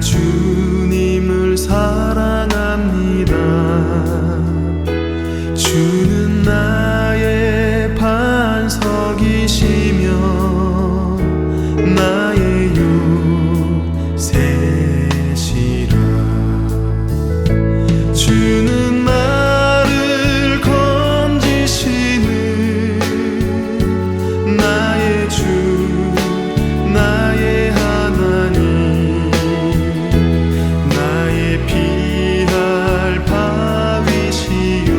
주님을 사랑합니다. 주는 나의 반석이시며 나의 요새시라. 주는 나를 건지시는 나의 주, 나의 하나님, 피할 바위시요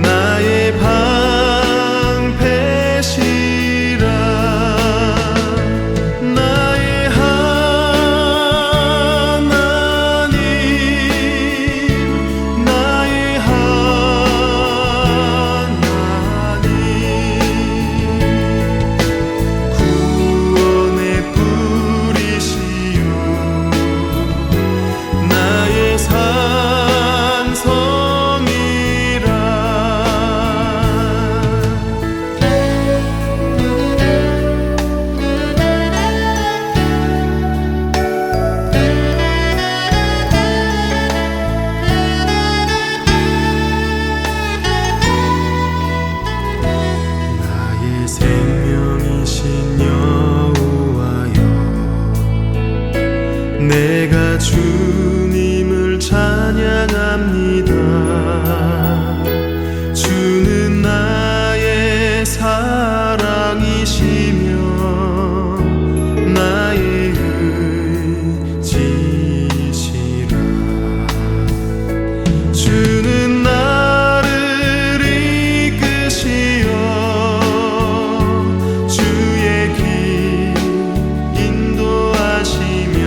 나의 방패시라. 나의 하나님, 나의 하나님, 구원의 뿌리시요 나의 산성이라. 나의 생명이신 여호와여, 내가 주님을 찬양합니다. 주는 나의 사랑이시며 나의 의지시라. 주는 나를 이끄시어 주의 길 인도하시며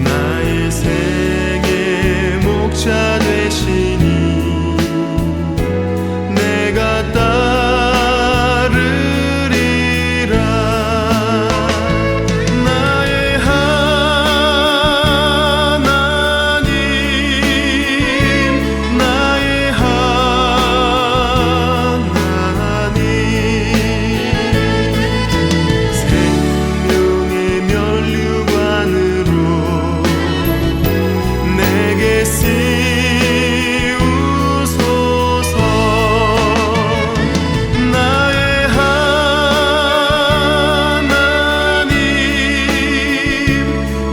나의 생의 목자 되시니 내가 따르리라. 나의 하나님, 나의 하나님, 생명의 면류관으로 내게 씌우소서. 나의 하나님,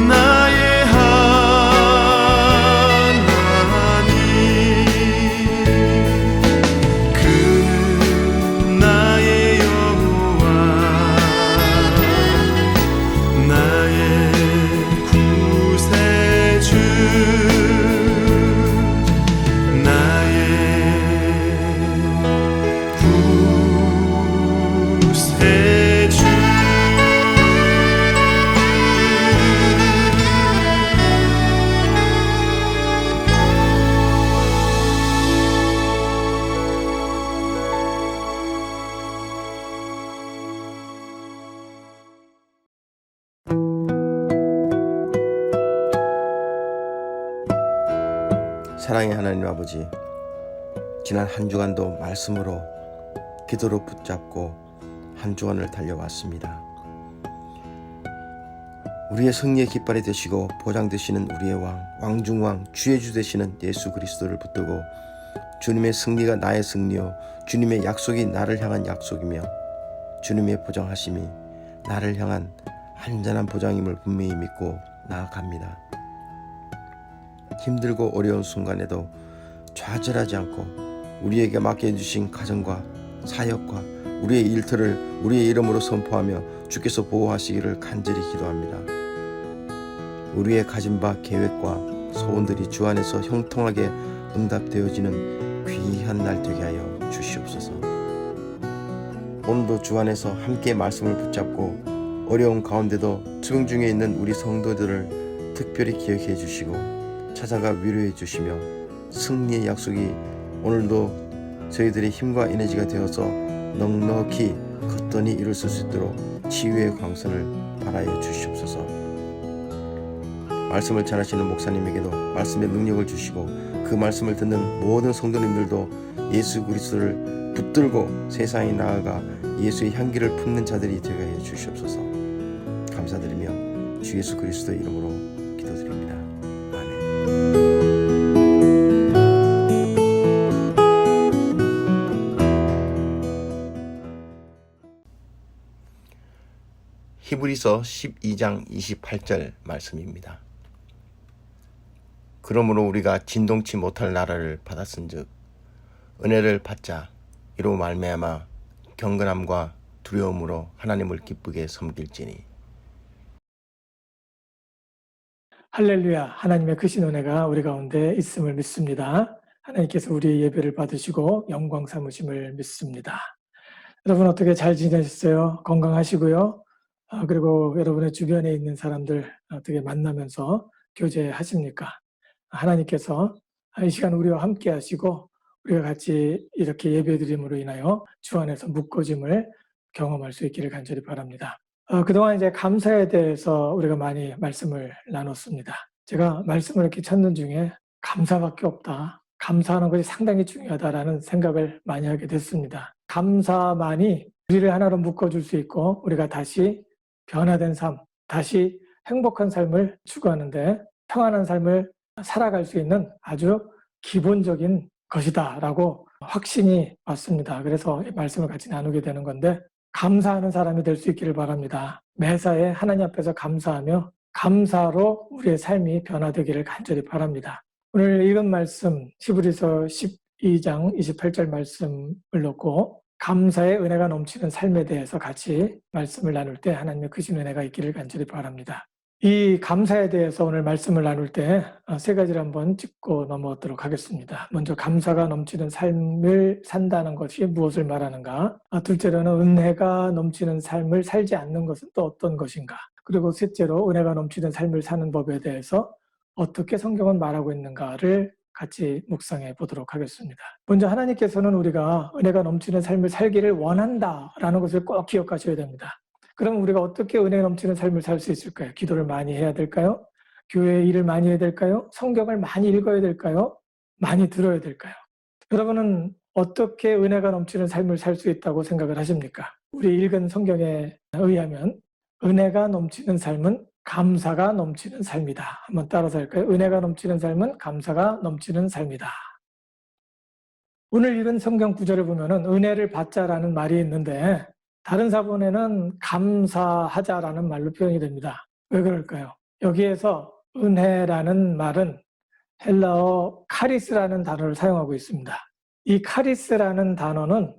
나의 하나님, 그는 나의 여호와, 나의 구세주, 나의 구세주. 사랑의 하나님 아버지, 지난 한 주간도 말씀으로 기도로 붙잡고 한 주간을 달려왔습니다. 우리의 승리의 깃발이 되시고 보장 되시는 우리의 왕, 왕중왕, 주의 주 되시는 예수 그리스도를 붙들고 주님의 승리가 나의 승리요 주님의 약속이 나를 향한 약속이며 주님의 보장하심이 나를 향한 안전한 보장임을 분명히 믿고 나아갑니다. 힘들고 어려운 순간에도 좌절하지 않고 우리에게 맡겨주신 가정과 사역과 우리의 일터를 우리의 이름으로 선포하며 주께서 보호하시기를 간절히 기도합니다. 우리의 가진 바 계획과 소원들이 주 안에서 형통하게 응답되어지는 귀한 날 되게 하여 주시옵소서. 오늘도 주 안에서 함께 말씀을 붙잡고 어려운 가운데도 투병 중에 있는 우리 성도들을 특별히 기억해 주시고 찾아가 위로해 주시며 승리의 약속이 오늘도 저희들의 힘과 에너지가 되어서 넉넉히 거뜬히 일을 쓸 수 있도록 치유의 광선을 발하여 주시옵소서. 말씀을 전하시는 목사님에게도 말씀의 능력을 주시고 그 말씀을 듣는 모든 성도님들도 예수 그리스도를 붙들고 세상에 나아가 예수의 향기를 품는 자들이 되게 하여 주시옵소서. 감사드리며 주 예수 그리스도의 이름으로 기도드립니다. 아멘. 히브리서 12장 28절 말씀입니다. 그러므로 우리가 진동치 못할 나라를 받았은즉 은혜를 받자 이로 말미암아 경건함과 두려움으로 하나님을 기쁘게 섬길지니. 할렐루야. 하나님의 크신 은혜가 우리 가운데 있음을 믿습니다. 하나님께서 우리의 예배를 받으시고 영광 삼으심을 믿습니다. 여러분 어떻게 잘 지내셨어요? 건강하시고요. 그리고 여러분의 주변에 있는 사람들 어떻게 만나면서 교제하십니까? 하나님께서 이 시간 우리와 함께 하시고 우리가 같이 이렇게 예배드림으로 인하여 주 안에서 묶어짐을 경험할 수 있기를 간절히 바랍니다. 그동안 이제 감사에 대해서 우리가 많이 말씀을 나눴습니다. 제가 말씀을 이렇게 찾는 중에 감사밖에 없다. 감사하는 것이 상당히 중요하다라는 생각을 많이 하게 됐습니다. 감사만이 우리를 하나로 묶어줄 수 있고 우리가 다시 변화된 삶, 다시 행복한 삶을 추구하는데 평안한 삶을 살아갈 수 있는 아주 기본적인 것이다 라고 확신이 왔습니다. 그래서 이 말씀을 같이 나누게 되는 건데 감사하는 사람이 될 수 있기를 바랍니다. 매사에 하나님 앞에서 감사하며 감사로 우리의 삶이 변화되기를 간절히 바랍니다. 오늘 읽은 말씀 히브리서 12장 28절 말씀을 놓고 감사의 은혜가 넘치는 삶에 대해서 같이 말씀을 나눌 때 하나님의 크신 은혜가 있기를 간절히 바랍니다. 이 감사에 대해서 오늘 말씀을 나눌 때 세 가지를 한번 짚고 넘어가도록 하겠습니다. 먼저 감사가 넘치는 삶을 산다는 것이 무엇을 말하는가? 둘째로는 은혜가 넘치는 삶을 살지 않는 것은 또 어떤 것인가? 그리고 셋째로 은혜가 넘치는 삶을 사는 법에 대해서 어떻게 성경은 말하고 있는가를 같이 묵상해 보도록 하겠습니다. 먼저 하나님께서는 우리가 은혜가 넘치는 삶을 살기를 원한다라는 것을 꼭 기억하셔야 됩니다. 그럼 우리가 어떻게 은혜 넘치는 삶을 살 수 있을까요? 기도를 많이 해야 될까요? 교회 일을 많이 해야 될까요? 성경을 많이 읽어야 될까요? 많이 들어야 될까요? 여러분은 어떻게 은혜가 넘치는 삶을 살 수 있다고 생각을 하십니까? 우리 읽은 성경에 의하면 은혜가 넘치는 삶은 감사가 넘치는 삶이다. 한번 따라서 할까요? 은혜가 넘치는 삶은 감사가 넘치는 삶이다. 오늘 읽은 성경 구절을 보면은 은혜를 받자라는 말이 있는데 다른 사본에는 감사하자라는 말로 표현이 됩니다. 왜 그럴까요? 여기에서 은혜라는 말은 헬라어 카리스라는 단어를 사용하고 있습니다. 이 카리스라는 단어는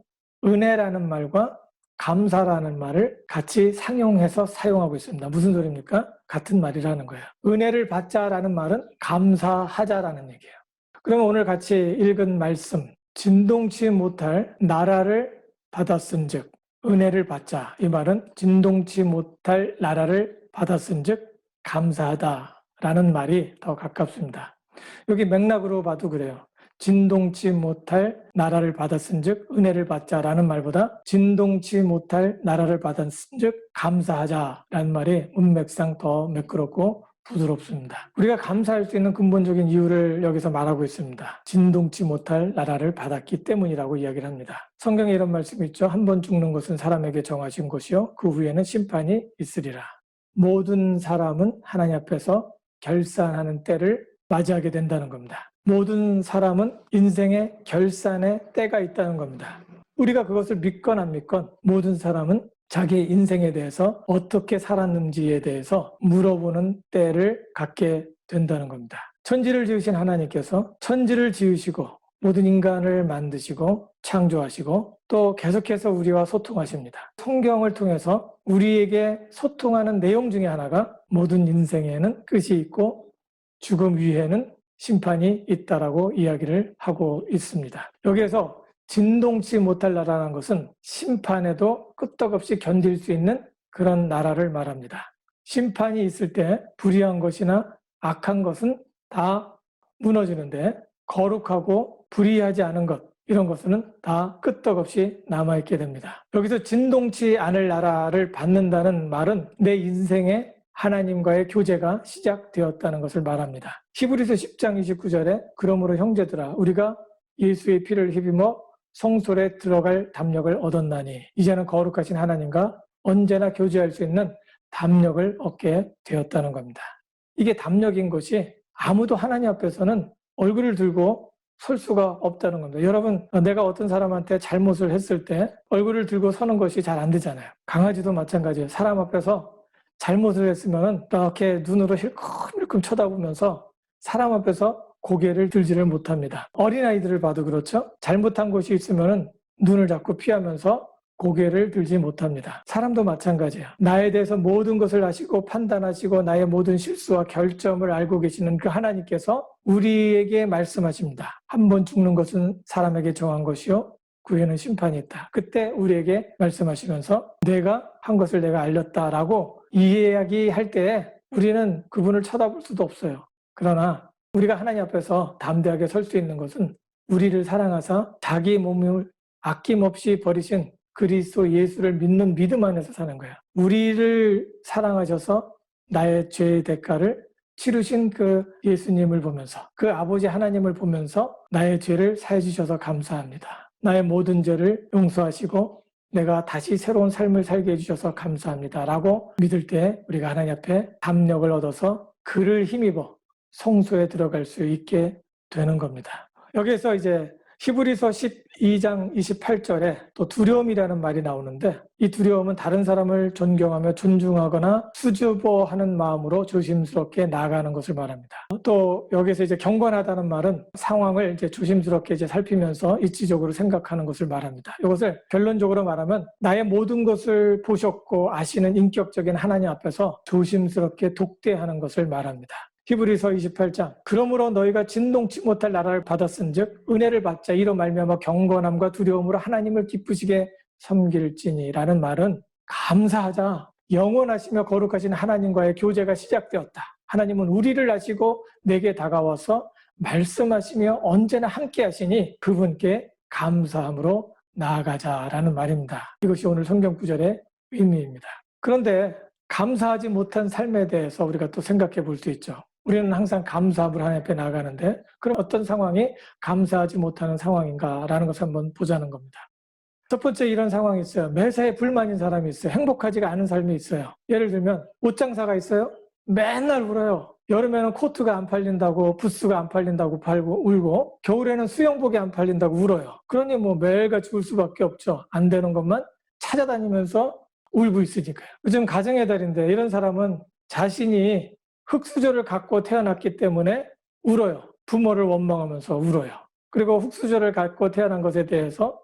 은혜라는 말과 감사라는 말을 같이 상용해서 사용하고 있습니다. 무슨 소리입니까? 같은 말이라는 거예요. 은혜를 받자라는 말은 감사하자라는 얘기예요. 그러면 오늘 같이 읽은 말씀, 진동치 못할 나라를 받았은즉 은혜를 받자, 이 말은 진동치 못할 나라를 받았은즉 감사하다라는 말이 더 가깝습니다. 여기 맥락으로 봐도 그래요. 진동치 못할 나라를 받았은즉 은혜를 받자라는 말보다 진동치 못할 나라를 받았은즉 감사하자라는 말이 문맥상 더 매끄럽고 부드럽습니다. 우리가 감사할 수 있는 근본적인 이유를 여기서 말하고 있습니다. 진동치 못할 나라를 받았기 때문이라고 이야기를 합니다. 성경에 이런 말씀이 있죠. 한 번 죽는 것은 사람에게 정하신 것이요 그 후에는 심판이 있으리라. 모든 사람은 하나님 앞에서 결산하는 때를 맞이하게 된다는 겁니다. 모든 사람은 인생의 결산의 때가 있다는 겁니다. 우리가 그것을 믿건 안 믿건 모든 사람은 자기 인생에 대해서 어떻게 살았는지에 대해서 물어보는 때를 갖게 된다는 겁니다. 천지를 지으신 하나님께서 천지를 지으시고 모든 인간을 만드시고 창조하시고 또 계속해서 우리와 소통하십니다. 성경을 통해서 우리에게 소통하는 내용 중에 하나가 모든 인생에는 끝이 있고 죽음 위에는 심판이 있다라고 이야기를 하고 있습니다. 여기에서 진동치 못할 나라라는 것은 심판에도 끄떡없이 견딜 수 있는 그런 나라를 말합니다. 심판이 있을 때 불의한 것이나 악한 것은 다 무너지는데 거룩하고 불의하지 않은 것, 이런 것은 다 끄떡없이 남아있게 됩니다. 여기서 진동치 않을 나라를 받는다는 말은 내 인생에 하나님과의 교제가 시작되었다는 것을 말합니다. 히브리서 10장 29절에 그러므로 형제들아 우리가 예수의 피를 힘입어 성소에 들어갈 담력을 얻었나니 이제는 거룩하신 하나님과 언제나 교제할 수 있는 담력을 얻게 되었다는 겁니다. 이게 담력인 것이 아무도 하나님 앞에서는 얼굴을 들고 설 수가 없다는 겁니다. 여러분, 내가 어떤 사람한테 잘못을 했을 때 얼굴을 들고 서는 것이 잘 안 되잖아요. 강아지도 마찬가지예요. 사람 앞에서 잘못을 했으면 이렇게 눈으로 힐끔힐끔 쳐다보면서 사람 앞에서 고개를 들지를 못합니다. 어린아이들을 봐도 그렇죠. 잘못한 것이 있으면 눈을 자꾸 피하면서 고개를 들지 못합니다. 사람도 마찬가지예요. 나에 대해서 모든 것을 아시고 판단하시고 나의 모든 실수와 결점을 알고 계시는 그 하나님께서 우리에게 말씀하십니다. 한 번 죽는 것은 사람에게 정한 것이요 그 후에는 심판이 있다. 그때 우리에게 말씀하시면서 내가 한 것을 내가 알렸다라고 이야기할 때 우리는 그분을 쳐다볼 수도 없어요. 그러나 우리가 하나님 앞에서 담대하게 설 수 있는 것은 우리를 사랑하사 자기 몸을 아낌없이 버리신 그리스도 예수를 믿는 믿음 안에서 사는 거예요. 우리를 사랑하셔서 나의 죄의 대가를 치르신 그 예수님을 보면서 그 아버지 하나님을 보면서 나의 죄를 사해 주셔서 감사합니다. 나의 모든 죄를 용서하시고 내가 다시 새로운 삶을 살게 해주셔서 감사합니다. 라고 믿을 때 우리가 하나님 앞에 담력을 얻어서 그를 힘입어 성소에 들어갈 수 있게 되는 겁니다. 여기에서 이제 히브리서 12장 28절에 또 두려움이라는 말이 나오는데 이 두려움은 다른 사람을 존경하며 존중하거나 수줍어하는 마음으로 조심스럽게 나아가는 것을 말합니다. 또 여기서 이제 경건하다는 말은 상황을 이제 조심스럽게 이제 살피면서 이치적으로 생각하는 것을 말합니다. 이것을 결론적으로 말하면 나의 모든 것을 보셨고 아시는 인격적인 하나님 앞에서 조심스럽게 독대하는 것을 말합니다. 히브리서 28장 그러므로 너희가 진동치 못할 나라를 받았은즉 은혜를 받자 이로 말미암아 경건함과 두려움으로 하나님을 기쁘시게 섬길지니라는 말은 감사하자 영원하시며 거룩하신 하나님과의 교제가 시작되었다. 하나님은 우리를 아시고 내게 다가와서 말씀하시며 언제나 함께 하시니 그분께 감사함으로 나아가자라는 말입니다. 이것이 오늘 성경 구절의 의미입니다. 그런데 감사하지 못한 삶에 대해서 우리가 또 생각해 볼 수 있죠. 우리는 항상 감사함으로 하나님 앞에 나아가는데 그럼 어떤 상황이 감사하지 못하는 상황인가라는 것을 한번 보자는 겁니다. 첫 번째 이런 상황이 있어요. 매사에 불만인 사람이 있어요. 행복하지가 않은 삶이 있어요. 예를 들면 옷장사가 있어요. 맨날 울어요. 여름에는 코트가 안 팔린다고 부스가 안 팔린다고 울고 겨울에는 수영복이 안 팔린다고 울어요. 그러니 뭐 매일같이 울 수밖에 없죠. 안 되는 것만 찾아다니면서 울고 있으니까요. 요즘 가정의 달인데 이런 사람은 자신이 흙수저를 갖고 태어났기 때문에 울어요. 부모를 원망하면서 울어요. 그리고 흙수저를 갖고 태어난 것에 대해서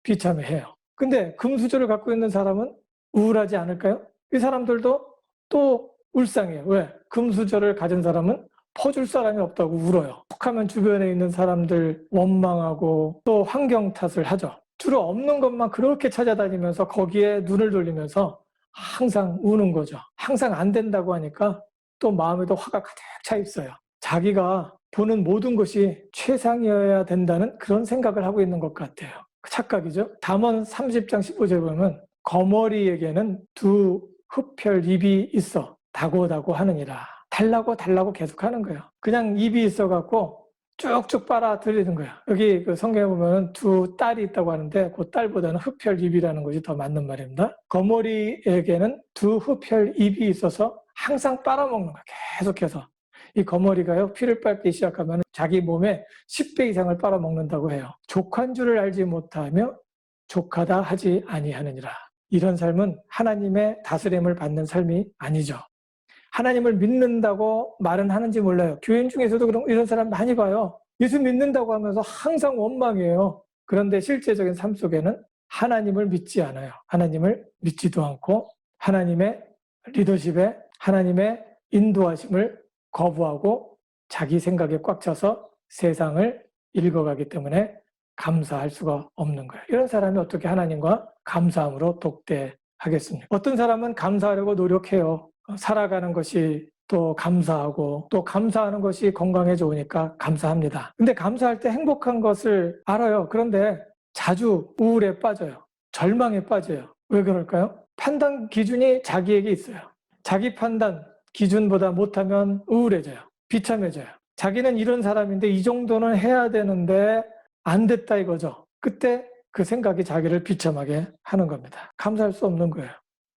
비참해해요. 근데 금수저를 갖고 있는 사람은 우울하지 않을까요? 이 사람들도 또 울상해요. 왜? 금수저를 가진 사람은 퍼줄 사람이 없다고 울어요. 툭하면 주변에 있는 사람들 원망하고 또 환경 탓을 하죠. 주로 없는 것만 그렇게 찾아다니면서 거기에 눈을 돌리면서 항상 우는 거죠. 항상 안 된다고 하니까 또 마음에도 화가 가득 차 있어요. 자기가 보는 모든 것이 최상이어야 된다는 그런 생각을 하고 있는 것 같아요. 착각이죠. 잠언 30장 15절에 보면 거머리에게는 두 흡혈 입이 있어 다고다고 하느니라. 달라고 계속 하는 거예요. 그냥 입이 있어갖고 쭉쭉 빨아들이는 거예요. 여기 그 성경에 보면 두 딸이 있다고 하는데 그 딸보다는 흡혈 입이라는 것이 더 맞는 말입니다. 거머리에게는 두 흡혈 입이 있어서 항상 빨아먹는 거예요. 계속해서. 이 거머리가요, 피를 빨기 시작하면 자기 몸에 10배 이상을 빨아먹는다고 해요. 족한 줄을 알지 못하며 족하다 하지 아니하느니라. 이런 삶은 하나님의 다스림을 받는 삶이 아니죠. 하나님을 믿는다고 말은 하는지 몰라요. 교인 중에서도 이런 사람 많이 봐요. 예수 믿는다고 하면서 항상 원망이에요. 그런데 실제적인 삶 속에는 하나님을 믿지 않아요. 하나님을 믿지도 않고 하나님의 리더십에 하나님의 인도하심을 거부하고 자기 생각에 꽉 차서 세상을 읽어가기 때문에 감사할 수가 없는 거예요. 이런 사람이 어떻게 하나님과 감사함으로 독대하겠습니까? 어떤 사람은 감사하려고 노력해요. 살아가는 것이 또 감사하고 또 감사하는 것이 건강에 좋으니까 감사합니다. 근데 감사할 때 행복한 것을 알아요. 그런데 자주 우울에 빠져요. 절망에 빠져요. 왜 그럴까요? 판단 기준이 자기에게 있어요. 자기 판단 기준보다 못하면 우울해져요. 비참해져요. 자기는 이런 사람인데 이 정도는 해야 되는데 안 됐다 이거죠. 그때 그 생각이 자기를 비참하게 하는 겁니다. 감사할 수 없는 거예요.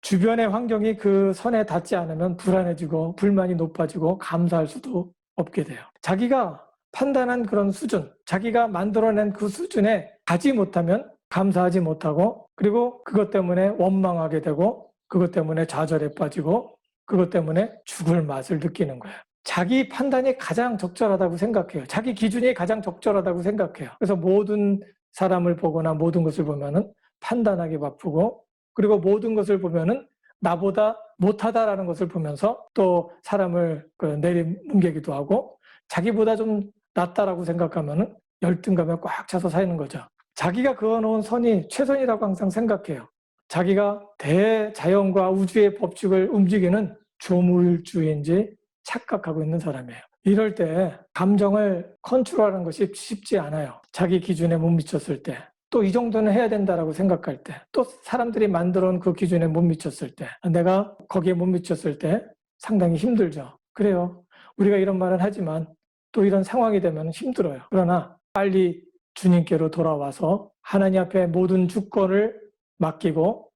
주변의 환경이 그 선에 닿지 않으면 불안해지고 불만이 높아지고 감사할 수도 없게 돼요. 자기가 판단한 그런 수준, 자기가 만들어낸 그 수준에 가지 못하면 감사하지 못하고 그리고 그것 때문에 원망하게 되고 그것 때문에 좌절에 빠지고 그것 때문에 죽을 맛을 느끼는 거예요. 자기 판단이 가장 적절하다고 생각해요. 자기 기준이 가장 적절하다고 생각해요. 그래서 모든 사람을 보거나 모든 것을 보면은 판단하기 바쁘고 그리고 모든 것을 보면은 나보다 못하다라는 것을 보면서 또 사람을 내리뭉개기도 하고 자기보다 좀 낫다라고 생각하면은 열등감에 꽉 차서 사는 거죠. 자기가 그어놓은 선이 최선이라고 항상 생각해요. 자기가 대자연과 우주의 법칙을 움직이는 조물주인지 착각하고 있는 사람이에요. 이럴 때 감정을 컨트롤하는 것이 쉽지 않아요. 자기 기준에 못 미쳤을 때, 또 이 정도는 해야 된다라고 생각할 때, 또 사람들이 만들어 놓은 그 기준에 못 미쳤을 때, 내가 거기에 못 미쳤을 때 상당히 힘들죠. 그래요. 우리가 이런 말은 하지만 또 이런 상황이 되면 힘들어요. 그러나 빨리 주님께로 돌아와서 하나님 앞에 모든 주권을 맡기고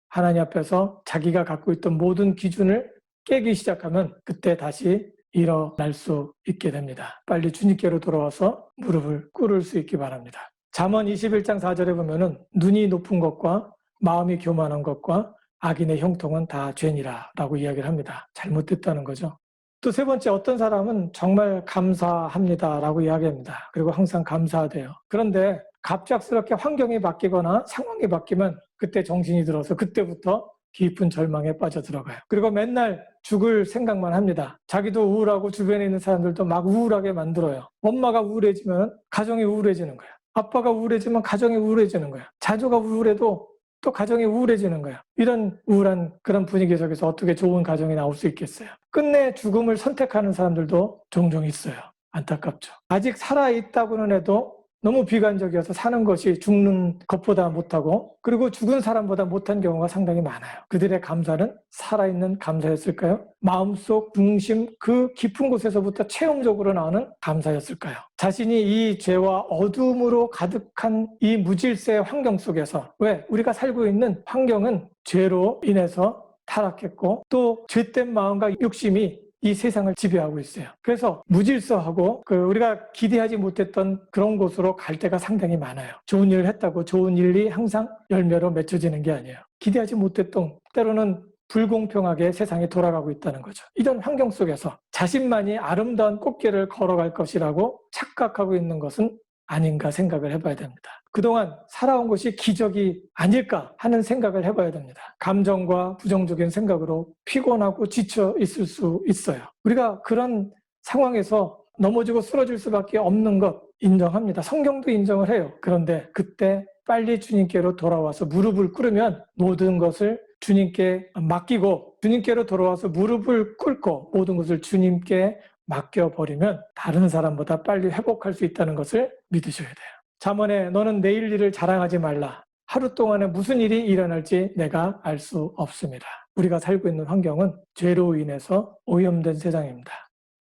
하나님 앞에서 자기가 갖고 있던 모든 기준을 깨기 시작하면 그때 다시 일어날 수 있게 됩니다. 빨리 주님께로 돌아와서 무릎을 꿇을 수 있기 바랍니다. 잠언 21장 4절에 보면은 눈이 높은 것과 마음이 교만한 것과 악인의 형통은 다 죄니라 라고 이야기를 합니다. 잘못됐다는 거죠. 또 세 번째, 어떤 사람은 정말 감사합니다 라고 이야기합니다. 그리고 항상 감사하대요. 그런데 갑작스럽게 환경이 바뀌거나 상황이 바뀌면 그때 정신이 들어서 그때부터 깊은 절망에 빠져들어가요. 그리고 맨날 죽을 생각만 합니다. 자기도 우울하고 주변에 있는 사람들도 막 우울하게 만들어요. 엄마가 우울해지면 가정이 우울해지는 거예요. 아빠가 우울해지면 가정이 우울해지는 거예요. 자녀가 우울해도 또 가정이 우울해지는 거예요. 이런 우울한 그런 분위기 속에서 어떻게 좋은 가정이 나올 수 있겠어요. 끝내 죽음을 선택하는 사람들도 종종 있어요. 안타깝죠. 아직 살아있다고는 해도 너무 비관적이어서 사는 것이 죽는 것보다 못하고 그리고 죽은 사람보다 못한 경우가 상당히 많아요. 그들의 감사는 살아있는 감사였을까요? 마음속 중심 그 깊은 곳에서부터 체험적으로 나오는 감사였을까요? 자신이 이 죄와 어둠으로 가득한 이 무질서의 환경 속에서 왜? 우리가 살고 있는 환경은 죄로 인해서 타락했고 또 죄된 마음과 욕심이 이 세상을 지배하고 있어요. 그래서 무질서하고 우리가 기대하지 못했던 그런 곳으로 갈 때가 상당히 많아요. 좋은 일을 했다고 좋은 일이 항상 열매로 맺혀지는 게 아니에요. 기대하지 못했던 때로는 불공평하게 세상이 돌아가고 있다는 거죠. 이런 환경 속에서 자신만이 아름다운 꽃길을 걸어갈 것이라고 착각하고 있는 것은 아닌가 생각을 해봐야 됩니다. 그동안 살아온 것이 기적이 아닐까 하는 생각을 해봐야 됩니다. 감정과 부정적인 생각으로 피곤하고 지쳐 있을 수 있어요. 우리가 그런 상황에서 넘어지고 쓰러질 수밖에 없는 것 인정합니다. 성경도 인정을 해요. 그런데 그때 빨리 주님께로 돌아와서 무릎을 꿇으면 모든 것을 주님께 맡기고 주님께로 돌아와서 무릎을 꿇고 모든 것을 주님께 맡겨버리면 다른 사람보다 빨리 회복할 수 있다는 것을 믿으셔야 돼요. 잠언에 너는 내일 일을 자랑하지 말라. 하루 동안에 무슨 일이 일어날지 내가 알 수 없습니다. 우리가 살고 있는 환경은 죄로 인해서 오염된 세상입니다.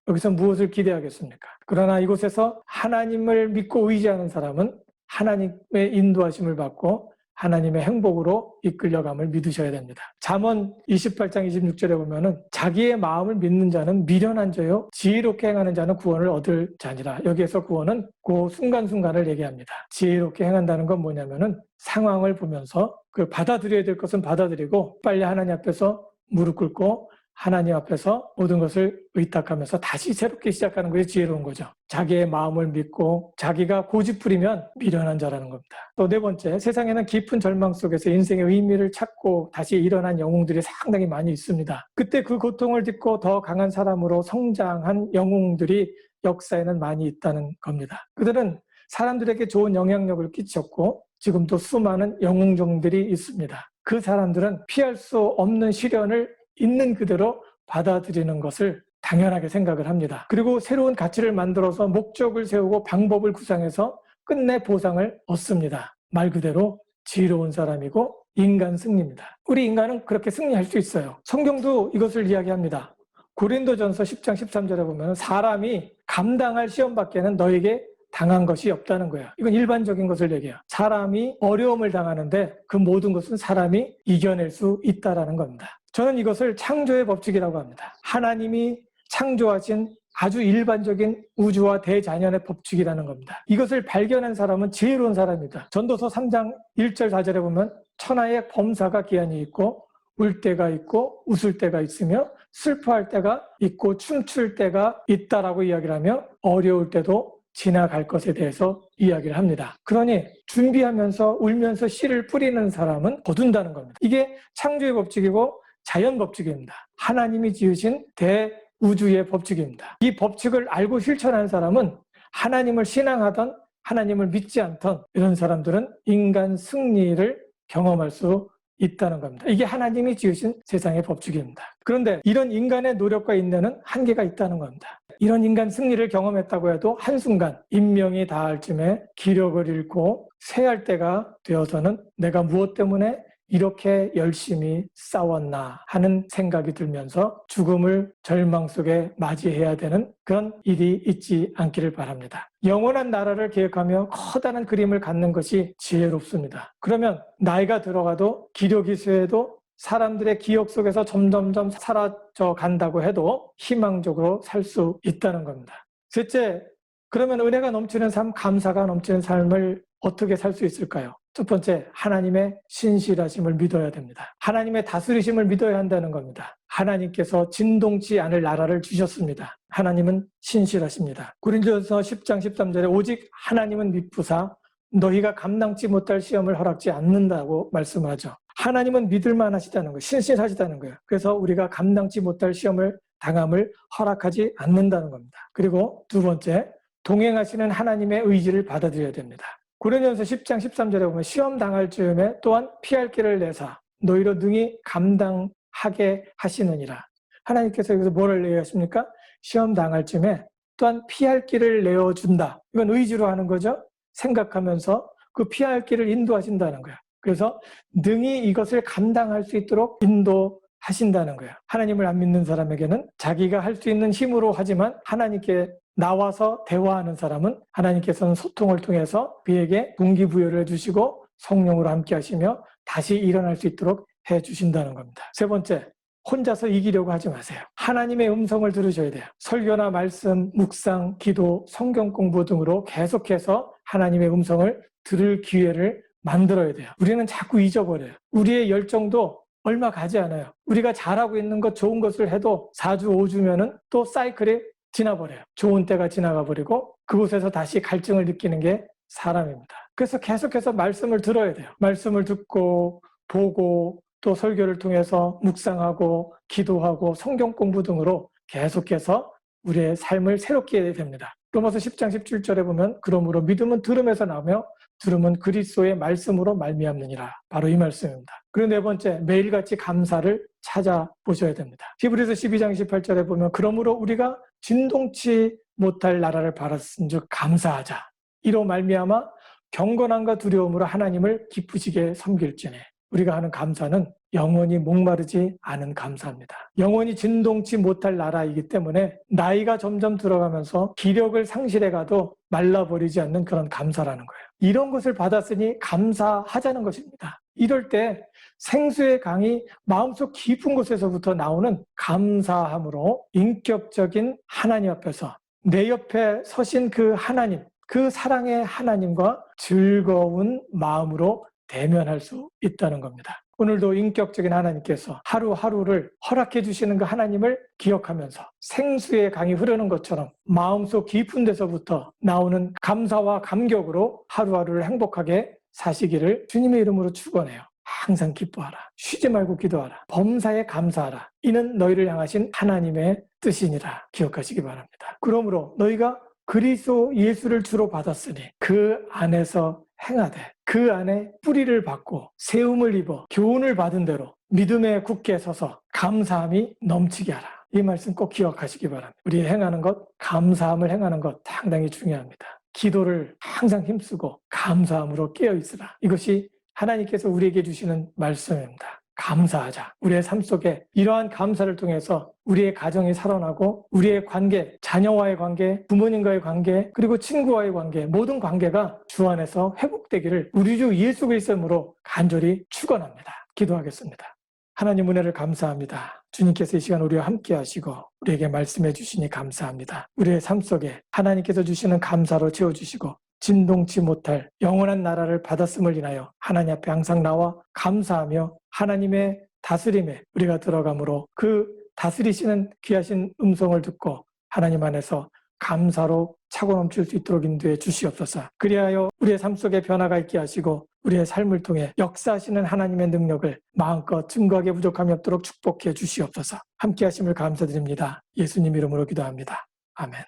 여기서 무엇을 기대하겠습니까? 그러나 이곳에서 하나님을 믿고 의지하는 사람은 하나님의 인도하심을 받고 하나님의 행복으로 이끌려감을 믿으셔야 됩니다. 잠언 28장 26절에 보면은 자기의 마음을 믿는 자는 미련한 자요 지혜롭게 행하는 자는 구원을 얻을 자니라. 여기에서 구원은 그 순간순간을 얘기합니다. 지혜롭게 행한다는 건 뭐냐면은 상황을 보면서 받아들여야 될 것은 받아들이고 빨리 하나님 앞에서 무릎 꿇고 하나님 앞에서 모든 것을 의탁하면서 다시 새롭게 시작하는 것이 지혜로운 거죠. 자기의 마음을 믿고 자기가 고집부리면 미련한 자라는 겁니다. 또 네 번째, 세상에는 깊은 절망 속에서 인생의 의미를 찾고 다시 일어난 영웅들이 상당히 많이 있습니다. 그때 그 고통을 딛고 더 강한 사람으로 성장한 영웅들이 역사에는 많이 있다는 겁니다. 그들은 사람들에게 좋은 영향력을 끼쳤고 지금도 수많은 영웅종들이 있습니다. 그 사람들은 피할 수 없는 시련을 있는 그대로 받아들이는 것을 당연하게 생각을 합니다. 그리고 새로운 가치를 만들어서 목적을 세우고 방법을 구상해서 끝내 보상을 얻습니다. 말 그대로 지혜로운 사람이고 인간 승리입니다. 우리 인간은 그렇게 승리할 수 있어요. 성경도 이것을 이야기합니다. 고린도전서 10장 13절에 보면 사람이 감당할 시험밖에는 너에게 당한 것이 없다는 거예요. 이건 일반적인 것을 얘기해요. 사람이 어려움을 당하는데 그 모든 것은 사람이 이겨낼 수 있다는 겁니다. 저는 이것을 창조의 법칙이라고 합니다. 하나님이 창조하신 아주 일반적인 우주와 대자연의 법칙이라는 겁니다. 이것을 발견한 사람은 지혜로운 사람입니다. 전도서 3장 1절 4절에 보면 천하의 범사가 기한이 있고 울 때가 있고 웃을 때가 있으며 슬퍼할 때가 있고 춤출 때가 있다라고 이야기를 하며 어려울 때도 지나갈 것에 대해서 이야기를 합니다. 그러니 준비하면서 울면서 씨를 뿌리는 사람은 거둔다는 겁니다. 이게 창조의 법칙이고 자연 법칙입니다. 하나님이 지으신 대우주의 법칙입니다. 이 법칙을 알고 실천하는 사람은 하나님을 신앙하던 하나님을 믿지 않던 이런 사람들은 인간 승리를 경험할 수 있다는 겁니다. 이게 하나님이 지으신 세상의 법칙입니다. 그런데 이런 인간의 노력과 인내는 한계가 있다는 겁니다. 이런 인간 승리를 경험했다고 해도 한순간 인명이 다할 쯤에 기력을 잃고 쇠할 때가 되어서는 내가 무엇 때문에 이렇게 열심히 싸웠나 하는 생각이 들면서 죽음을 절망 속에 맞이해야 되는 그런 일이 있지 않기를 바랍니다. 영원한 나라를 계획하며 커다란 그림을 갖는 것이 지혜롭습니다. 그러면 나이가 들어가도 기력이 쇠해도 사람들의 기억 속에서 점점점 사라져 간다고 해도 희망적으로 살 수 있다는 겁니다. 셋째, 그러면 은혜가 넘치는 삶, 감사가 넘치는 삶을 어떻게 살 수 있을까요? 첫 번째, 하나님의 신실하심을 믿어야 됩니다. 하나님의 다스리심을 믿어야 한다는 겁니다. 하나님께서 진동치 않을 나라를 주셨습니다. 하나님은 신실하십니다. 고린도전서 10장 13절에 오직 하나님은 미쁘사 너희가 감당치 못할 시험을 허락지 않는다고 말씀하죠. 하나님은 믿을만 하시다는 거예요. 신실하시다는 거예요. 그래서 우리가 감당치 못할 시험을 당함을 허락하지 않는다는 겁니다. 그리고 두 번째, 동행하시는 하나님의 의지를 받아들여야 됩니다. 고린도전서 10장 13절에 보면 시험 당할 즈음에 또한 피할 길을 내사 너희로 능히 감당하게 하시느니라. 하나님께서 여기서 뭐를 얘기하십니까? 시험 당할 즈음에 또한 피할 길을 내어준다. 이건 의지로 하는 거죠. 생각하면서 그 피할 길을 인도하신다는 거예요. 그래서 능히 이것을 감당할 수 있도록 인도하신다는 거예요. 하나님을 안 믿는 사람에게는 자기가 할 수 있는 힘으로 하지만 하나님께 나와서 대화하는 사람은 하나님께서는 소통을 통해서 그에게 동기부여를 해주시고 성령으로 함께 하시며 다시 일어날 수 있도록 해주신다는 겁니다. 세 번째, 혼자서 이기려고 하지 마세요. 하나님의 음성을 들으셔야 돼요. 설교나 말씀, 묵상, 기도, 성경 공부 등으로 계속해서 하나님의 음성을 들을 기회를 만들어야 돼요. 우리는 자꾸 잊어버려요. 우리의 열정도 얼마 가지 않아요. 우리가 잘하고 있는 것, 좋은 것을 해도 4주, 5주면은 또 사이클이 지나버려요. 좋은 때가 지나가 버리고 그곳에서 다시 갈증을 느끼는 게 사람입니다. 그래서 계속해서 말씀을 들어야 돼요. 말씀을 듣고 보고 또 설교를 통해서 묵상하고 기도하고 성경 공부 등으로 계속해서 우리의 삶을 새롭게 해야 됩니다. 로마서 10장 17절에 보면 그러므로 믿음은 들음에서 나오며 들음은 그리스도의 말씀으로 말미암느니라. 바로 이 말씀입니다. 그리고 네 번째, 매일같이 감사를 찾아보셔야 됩니다. 히브리서 12장 28절에 보면 그러므로 우리가 진동치 못할 나라를 바랐은즉 감사하자. 이로 말미암아 경건함과 두려움으로 하나님을 기쁘시게 섬길지니. 우리가 하는 감사는 영원히 목마르지 않은 감사입니다. 영원히 진동치 못할 나라이기 때문에 나이가 점점 들어가면서 기력을 상실해가도 말라버리지 않는 그런 감사라는 거예요. 이런 것을 받았으니 감사하자는 것입니다. 이럴 때 생수의 강이 마음속 깊은 곳에서부터 나오는 감사함으로 인격적인 하나님 앞에서 내 옆에 서신 그 하나님, 그 사랑의 하나님과 즐거운 마음으로 대면할 수 있다는 겁니다. 오늘도 인격적인 하나님께서 하루하루를 허락해 주시는 그 하나님을 기억하면서 생수의 강이 흐르는 것처럼 마음속 깊은 데서부터 나오는 감사와 감격으로 하루하루를 행복하게 사시기를 주님의 이름으로 축원해요. 항상 기뻐하라. 쉬지 말고 기도하라. 범사에 감사하라. 이는 너희를 향하신 하나님의 뜻이니라. 기억하시기 바랍니다. 그러므로 너희가 그리스도 예수를 주로 받았으니 그 안에서 행하되 그 안에 뿌리를 받고 세움을 입어 교훈을 받은 대로 믿음에 굳게 서서 감사함이 넘치게 하라. 이 말씀 꼭 기억하시기 바랍니다. 우리 행하는 것, 감사함을 행하는 것 상당히 중요합니다. 기도를 항상 힘쓰고 감사함으로 깨어 있으라. 이것이 하나님께서 우리에게 주시는 말씀입니다. 감사하자. 우리의 삶 속에 이러한 감사를 통해서 우리의 가정이 살아나고 우리의 관계, 자녀와의 관계, 부모님과의 관계, 그리고 친구와의 관계, 모든 관계가 주 안에서 회복되기를 우리 주 예수 그리스도로 간절히 축원합니다. 기도하겠습니다. 하나님 은혜를 감사합니다. 주님께서 이 시간 우리와 함께 하시고 우리에게 말씀해 주시니 감사합니다. 우리의 삶 속에 하나님께서 주시는 감사로 채워주시고 진동치 못할 영원한 나라를 받았음을 인하여 하나님 앞에 항상 나와 감사하며 하나님의 다스림에 우리가 들어가므로 그 다스리시는 귀하신 음성을 듣고 하나님 안에서 감사로 차고 넘칠 수 있도록 인도해 주시옵소서. 그리하여 우리의 삶 속에 변화가 있게 하시고 우리의 삶을 통해 역사하시는 하나님의 능력을 마음껏 증거하게 부족함이 없도록 축복해 주시옵소서. 함께 하심을 감사드립니다. 예수님 이름으로 기도합니다. 아멘.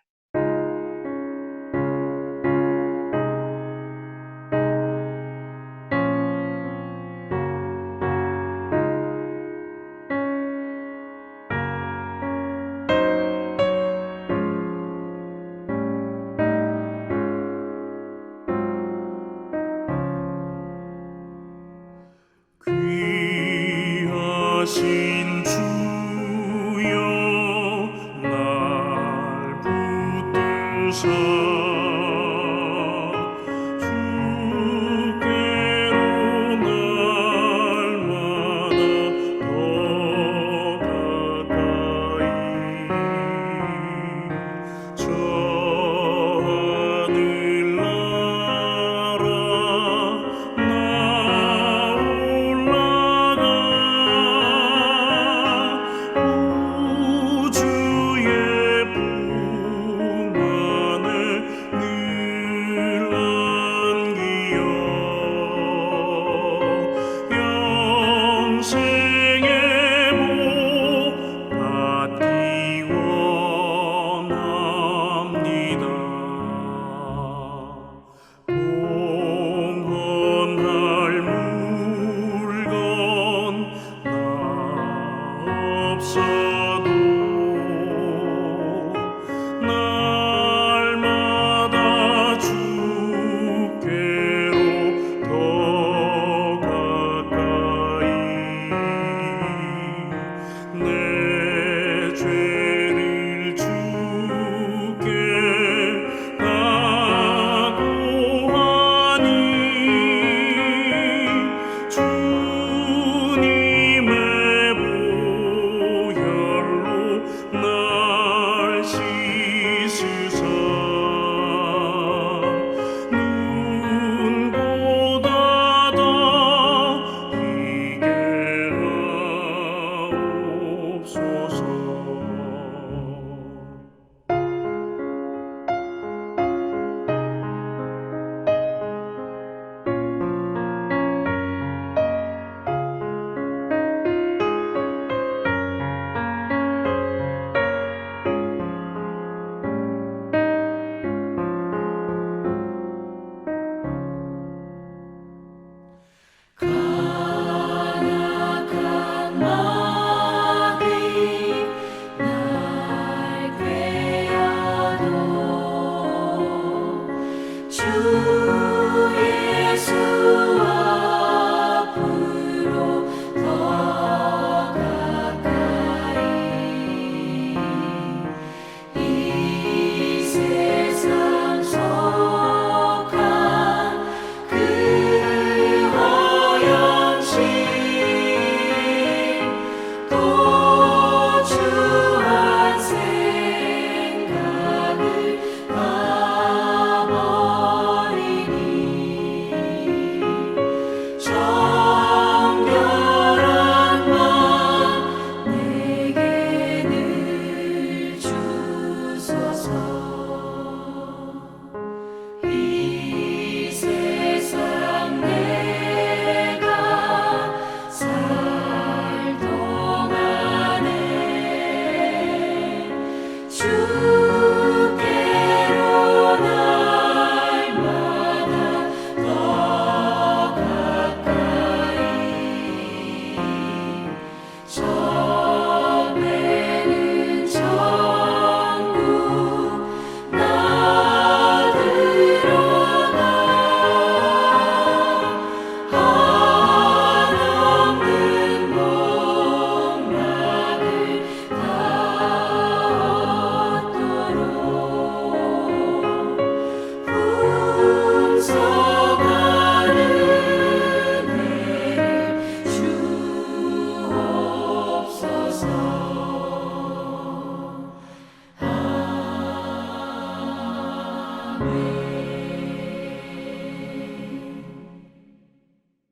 귀하신 주여 날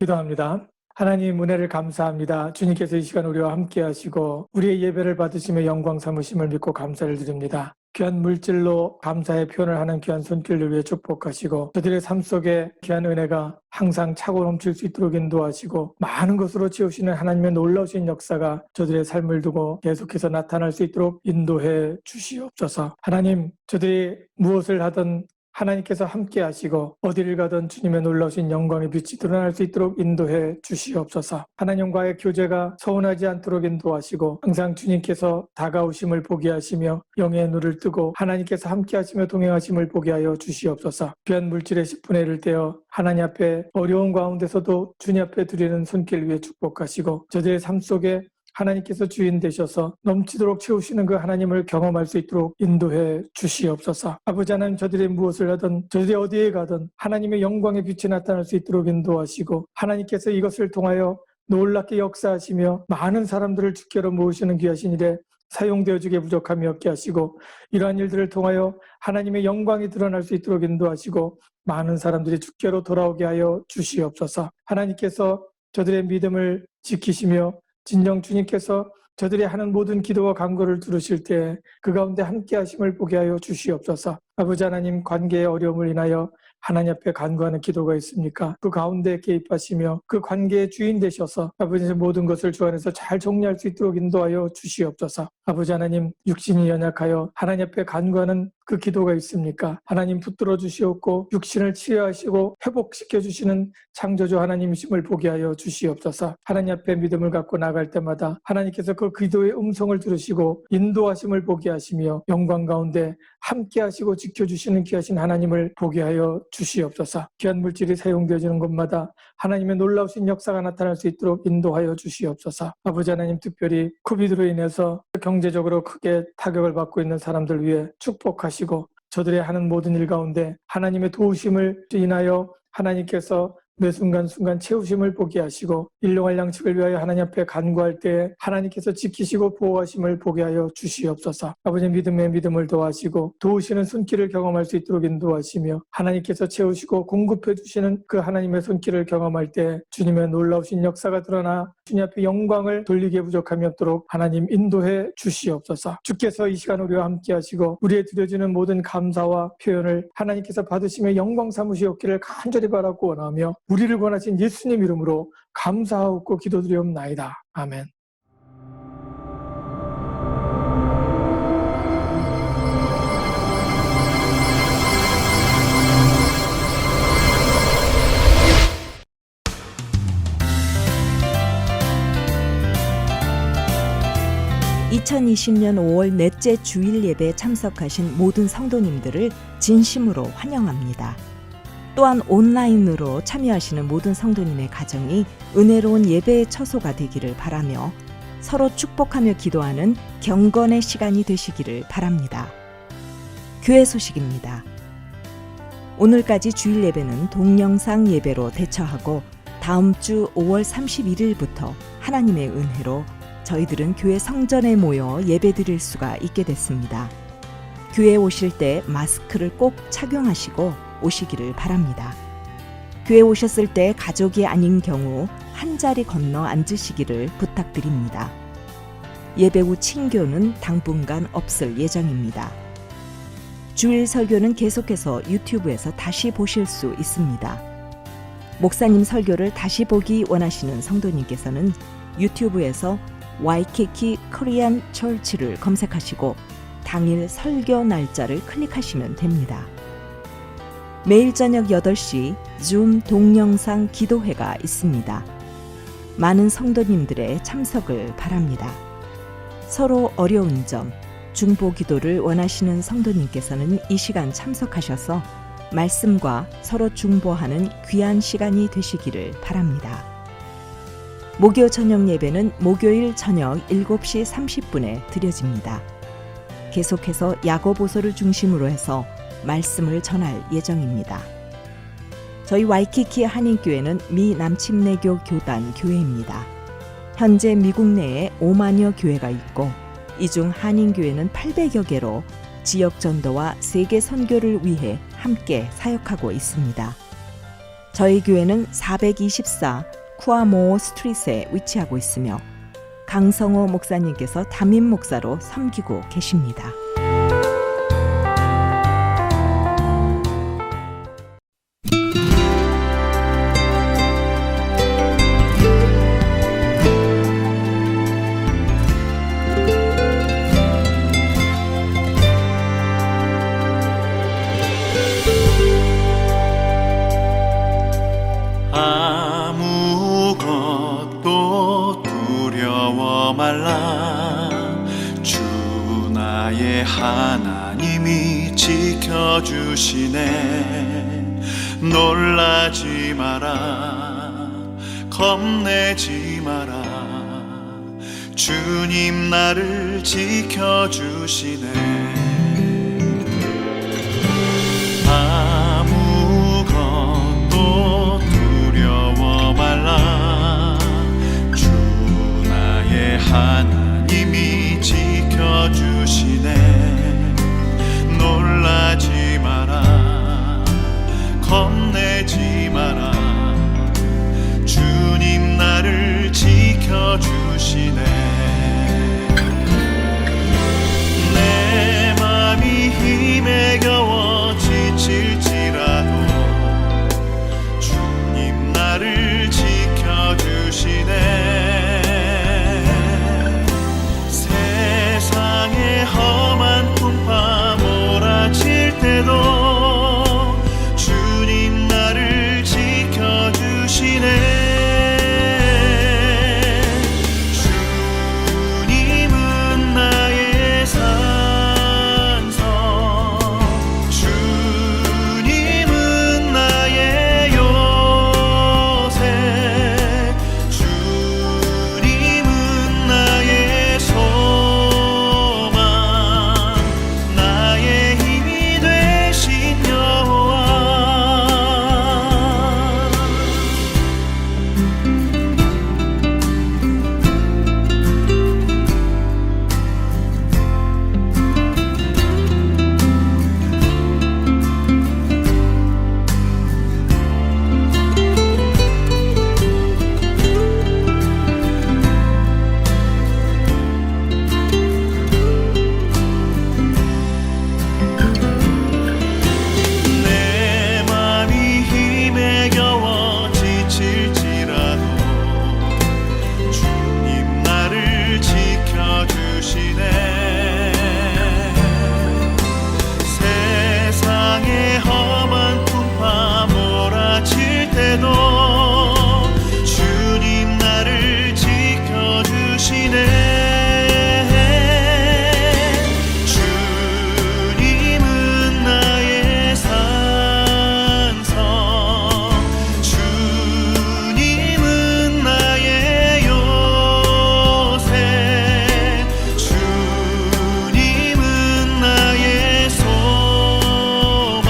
기도합니다. 하나님 은혜를 감사합니다. 주님께서 이 시간 우리와 함께 하시고 우리의 예배를 받으시며 영광 삼으심을 믿고 감사를 드립니다. 귀한 물질로 감사의 표현을 하는 귀한 손길을 위해 축복하시고 저들의 삶 속에 귀한 은혜가 항상 차고 넘칠 수 있도록 인도하시고 많은 것으로 채우시는 하나님의 놀라우신 역사가 저들의 삶을 두고 계속해서 나타날 수 있도록 인도해 주시옵소서. 하나님, 저들이 무엇을 하든 하나님께서 함께 하시고 어디를 가든 주님의 놀라우신 영광의 빛이 드러날 수 있도록 인도해 주시옵소서. 하나님과의 교제가 서운하지 않도록 인도하시고 항상 주님께서 다가오심을 보게 하시며 영의 눈을 뜨고 하나님께서 함께 하시며 동행하심을 보게 하여 주시옵소서. 귀한 물질의 10분의 1을 떼어 하나님 앞에 어려운 가운데서도 주님 앞에 드리는 손길 위에 축복하시고 저들의 삶 속에 하나님께서 주인 되셔서 넘치도록 채우시는 그 하나님을 경험할 수 있도록 인도해 주시옵소서. 아버지 하나님, 저들이 무엇을 하든 저들이 어디에 가든 하나님의 영광의 빛이 나타날 수 있도록 인도하시고 하나님께서 이것을 통하여 놀랍게 역사하시며 많은 사람들을 주께로 모으시는 귀하신 일에 사용되어지게 부족함이 없게 하시고 이러한 일들을 통하여 하나님의 영광이 드러날 수 있도록 인도하시고 많은 사람들이 주께로 돌아오게 하여 주시옵소서. 하나님께서 저들의 믿음을 지키시며 진정 주님께서 저들이 하는 모든 기도와 간구를 들으실 때 그 가운데 함께 하심을 보게 하여 주시옵소서. 아버지 하나님, 관계의 어려움을 인하여 하나님 앞에 간구하는 기도가 있습니까? 그 가운데 개입하시며 그 관계의 주인 되셔서 아버지 모든 것을 주 안에서 잘 정리할 수 있도록 인도하여 주시옵소서. 아버지 하나님, 육신이 연약하여 하나님 앞에 간구하는 그 기도가 있습니까? 하나님 붙들어 주시옵고 육신을 치유하시고 회복시켜 주시는 창조주 하나님이심을 보게 하여 주시옵소서. 하나님 앞에 믿음을 갖고 나갈 때마다 하나님께서 그 기도의 음성을 들으시고 인도하심을 보게 하시며 영광 가운데 함께 하시고 지켜주시는 귀하신 하나님을 보게 하여 주시옵소서. 귀한 물질이 사용되어지는 곳마다 하나님의 놀라우신 역사가 나타날 수 있도록 인도하여 주시옵소서. 아버지 하나님, 특별히 코비드로 인해서 경제적으로 크게 타격을 받고 있는 사람들 위해 축복하시고 저들의 하는 모든 일 가운데 하나님의 도우심을 인하여 하나님께서 매 순간순간 채우심을 보게 하시고 일용할 양식을 위하여 하나님 앞에 간구할 때 하나님께서 지키시고 보호하심을 보게 하여 주시옵소서. 아버지, 믿음의 믿음을 더하시고 도우시는 손길을 경험할 수 있도록 인도하시며 하나님께서 채우시고 공급해 주시는 그 하나님의 손길을 경험할 때 주님의 놀라우신 역사가 드러나 주님 앞에 영광을 돌리기에 부족함이 없도록 하나님 인도해 주시옵소서. 주께서 이 시간 우리와 함께 하시고 우리의 드려지는 모든 감사와 표현을 하나님께서 받으시며 영광 삼으시옵기를 간절히 바라고 원하며 우리를 권하신 예수님 이름으로 감사하옵고 기도드리옵나이다. 아멘. (2020년 5월) 넷째 주일 예배에 참석하신 모든 성도님들을 진심으로 환영합니다. 또한 온라인으로 참여하시는 모든 성도님의 가정이 은혜로운 예배의 처소가 되기를 바라며 서로 축복하며 기도하는 경건의 시간이 되시기를 바랍니다. 교회 소식입니다. 오늘까지 주일 예배는 동영상 예배로 대처하고 다음 주 5월 31일부터 하나님의 은혜로 저희들은 교회 성전에 모여 예배드릴 수가 있게 됐습니다. 교회에 오실 때 마스크를 꼭 착용하시고 오시기를 바랍니다. 교회 오셨을 때 가족이 아닌 경우 한 자리 건너 앉으시기를 부탁드립니다. 예배 후 친교는 당분간 없을 예정입니다. 주일 설교는 계속해서 유튜브에서 다시 보실 수 있습니다. 목사님 설교를 다시 보기 원하시는 성도님께서는 유튜브에서 와이키키 코리안 철치를 검색하시고 당일 설교 날짜를 클릭하시면 됩니다. 매일 저녁 8시 줌 동영상 기도회가 있습니다. 많은 성도님들의 참석을 바랍니다. 서로 어려운 점, 중보 기도를 원하시는 성도님께서는 이 시간 참석하셔서 말씀과 서로 중보하는 귀한 시간이 되시기를 바랍니다. 목요 저녁 예배는 목요일 저녁 7시 30분에 드려집니다. 계속해서 야고보서를 중심으로 해서 말씀을 전할 예정입니다. 저희 와이키키 한인교회는 미 남침내교 교단 교회입니다. 현재 미국 내에 5만여 교회가 있고 이 중 한인교회는 800여 개로 지역 전도와 세계 선교를 위해 함께 사역하고 있습니다. 저희 교회는 424 쿠아모 스트리트에 위치하고 있으며 강성호 목사님께서 담임 목사로 섬기고 계십니다. 아무것도 두려워 말라. 주 나의 하나님이 지켜주시네. 놀라지 마라, 겁내지 마라. 주님 나를 지켜주시네. 아무것도 두려워 말라. 주 나의 하나님이 지켜주시네. 놀라지 마라, 겁내지 마라. 주님 나를 지켜주시네. 내 맘이 힘에 겨워 지칠지라도 주님 나를 지켜주시네. 세상의 험한 풍파 몰아칠 때도 주님 나를 지켜주시네. 주님은 나의 산성, 주님은 나의 요새, 주님은 나의 소망, 나의 힘이 되신 여호와. 내 맘이 힘에 겨워 지칠지라도 주님 나를 지켜주시네. 세상의 험한 풍파 몰아칠 때도 주님 나를 지켜주시네. 주님은 나의 산성, 주님은 나의 요새, 주님은 나의 소망,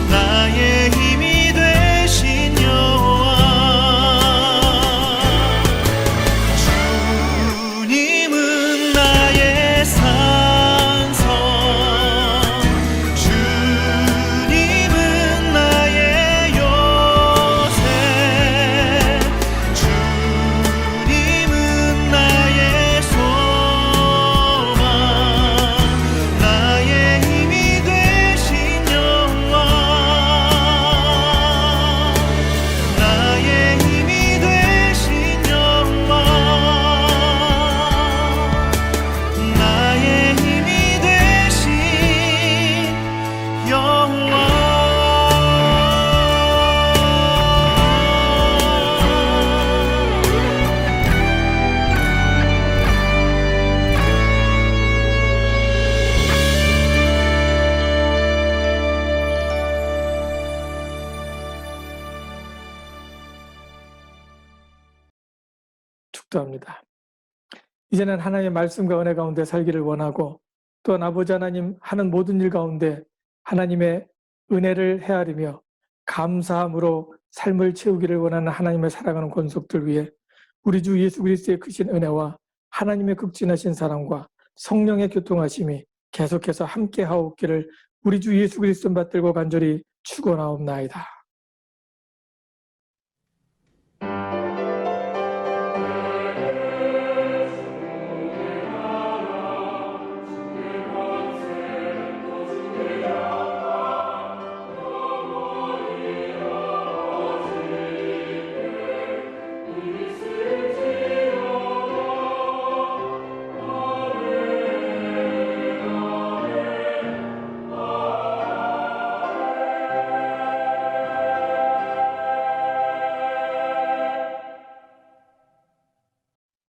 나의 힘이 되신 여호와. 주님은 나의 산성, 주님은 나의 요새, 주님은 나의 소망, 나의 힘이 되신 여호와. 나의 힘이 되신 여호와. 나의 힘이 되신 여호와. 축도합니다. 이제는 하나님의 말씀과 은혜 가운데 살기를 원하고 또한 아버지 하나님 하는 모든 일 가운데 하나님의 은혜를 헤아리며 감사함으로 삶을 채우기를 원하는 하나님의 사랑하는 권속들 위해 우리 주 예수 그리스도의 크신 은혜와 하나님의 극진하신 사랑과 성령의 교통하심이 계속해서 함께 하옵기를 우리 주 예수 그리스도 받들고 간절히 축원하옵나이다.